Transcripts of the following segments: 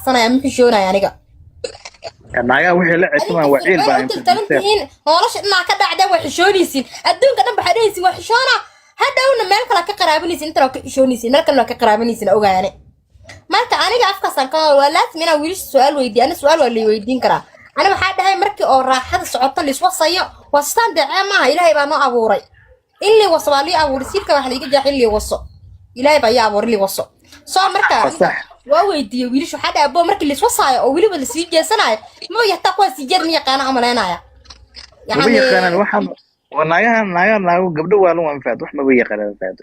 cabsanaya ma xishoonaya aniga naaga wixii la cismaa waciil baa inta talantiin nolosha dhinaca ka dhacda way xishoonaysiin adduunka dhan waxay dhahaysiin waa xishoona hadhowna meel kale ka qaraabanaysiin inta ka xishoonaysiin meel kale ka qaraabanaysiin ogaane marka aniga afkaasaan ka waa laazim inaan wiilasha su'aal weydiiyo ana su'aal waa la weydiin karaa ana waxaa dhahay markii oo raaxada socoto la iswasayo wastaan dacee maaha ilaahay baa noo abuuray in li waso waa lii abuuray siirka wax liiga jaaxin lii waso ilaahay baa yaa abuuray lii waso soo marka waa weydiiyey wiilasha waxaa dhahay aboo markii la iswasaayo oo weliba la sii jeesanayo ma yahtaa kuwaa sii jeed ma yaqaana amaleynaya ma yaqaanaan waxaan naago gabdho waa lu anfaad wax ma yaqaanaan anfaad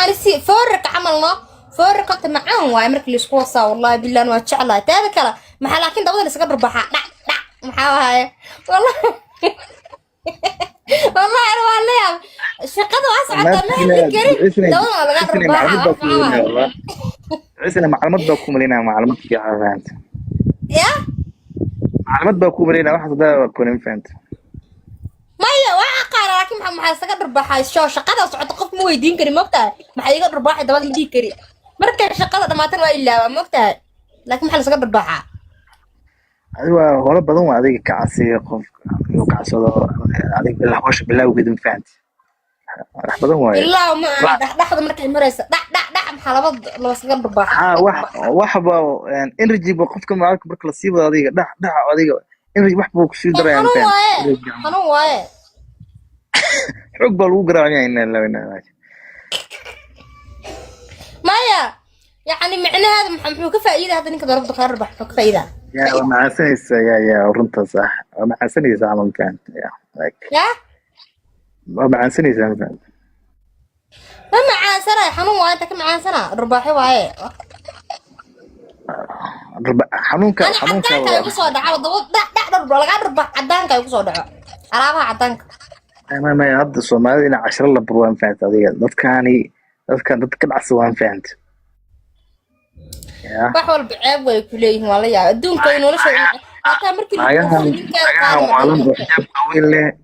ani si foorka camalno foorka ta macaan waay markii la isku wasaa wallahi billah waa jeclahay taada kala maxaa laakiin dabada la iska darbaxa dhac maxaa waaye wallahi والله أنا والله شقة واسعة ما هي كريم دولة ولا قاعد رباحة عسنا معلومات باكم لنا معلومات في عفانت يا معلومات باكم لنا واحد ده بكون فهمت ما هي واقع لكن ما حيسقط رباحة شو شقة واسعة قف مو يدين كريم مقطع ما حيقدر رباحة دولة يدين كريم مركز شقة ما تنوى إلا مقطع لكن ما حيسقط رباحة أيوة هو بدون ما هذيك كعسير قف كعسل هذيك بالله وقدم فهمت بدون ما بالله ما لحظة مركز مريسة دع محلبات لو سقط رباحة وحبة يعني إنرجي بقفكم معك بركل الصيبة هذيك دع هذيك إنرجي وحبة كسر دري يعني أنا واي حقبة الوقرة يعني إن لا مايا يعني معنى هذا محمد كفايدة هذا إنك ضربت خربح كفايدة يا مع سنيس يا ورنت صح مع سنيس عمل كانت يا مع سنيس عمل كانت ما مع سنة حنون وانت كم مع سنة الرباحي وعي حنونك عدانك يقصوا دعوة دع لقى رباح عدانك يقصوا دعوة عرابها عدانك ما يهد الصومالي 10 لبروان فهمت هذه dadka dhacsan fahanti wax walba ceeb way ku leeyihiin wala yaa adduunka nolosha hata markii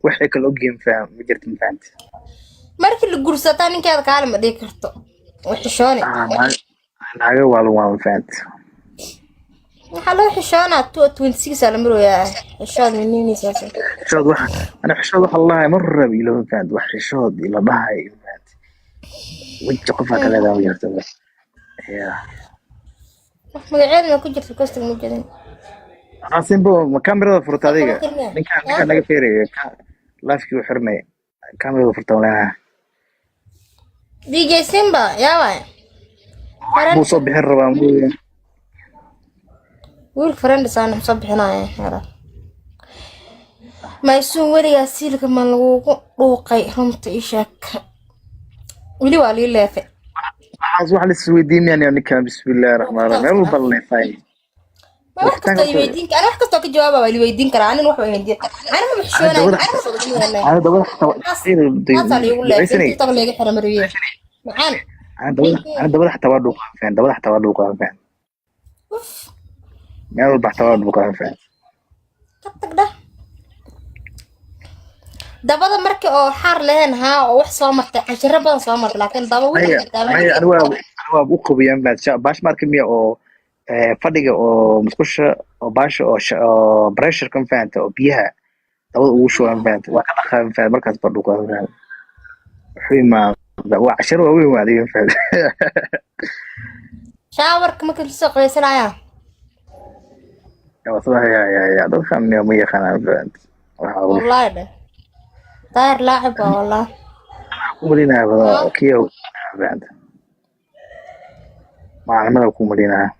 waxay kala ogeen faham ma jirtin fahanti markii la guursataa ninkeeda kaale ma dhigi karto wax xishooni naaga waa fahanti waxa loo xishoonaa 26 la marooyaa xishood minni saasa xishood waxa ana xishood waxa allah mar rabi loo fahanti wax xishood ila dhahay وجه قفا كذا ده ويرتبه يا مقعد ما كنت في كوستك موجودين عاصم بو كاميرا فرطة ديك نكان نجا فيري لافكي وحرمي كاميرا فرطة ولا دي جي سيمبا يا واي مو صبح الربا مو ويل فرند سانا مصبح هنا يا ما يسون ولي أسيلك من لوقي رمت إيشك ولي والي لافع عاوز واحد السويدين يعني كان بسم الله الرحمن الرحيم وبالله فاي ما وقت يويدين انا وقت توك جوابه والي ويدين كرا انا وحو ويدين انا ما بحشونا انا دبل حتى طب ليغ خرم ريي معان انا دبل حتى ودوق فين دبل حتى ودوق فين ما هو بحتى ودوق فين تقدا dabada markii oo xaar leen ha oo wax soo martay cashiro badan soo martay laakiin daba wixii ay anwa u qabiyaan baash markii miya oo fadhiga oo musqusha oo baash oo pressure kan faanta oo biyaha dabada ugu shuban faanta waa ka dhaqan faanta markaas badhu ku hadlaan xima waa cashiro weyn waa adiga faanta shaawarka ma kala soo qeysanaya ya dadkan ma yaqaanaan faanta wallahi طاير لاعب والله كومدينا هذا كيو بعد ما عمله كومدينا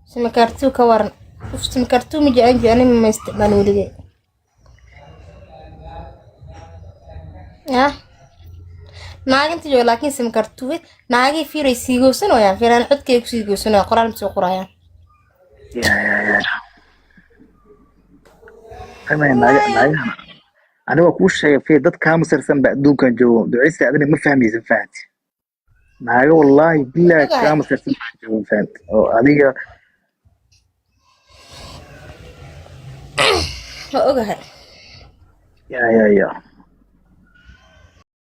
سمكرتو كورن سمكرتو مجي أنا ما يستعملوا لي يا ناقن تجوا لكن سمكرتو ناقي في ريسيجو سنو يعني في أنا حط كيك سيجو سنو قرار مسوق قرايا يا كمان ناقي أنا وكوش في ضد كامسر سنبأ دوكان جو دعيس أنا ما فهمي زفات معايا والله بالله كامسر سنبأ جو فهمت هذه أوجه يا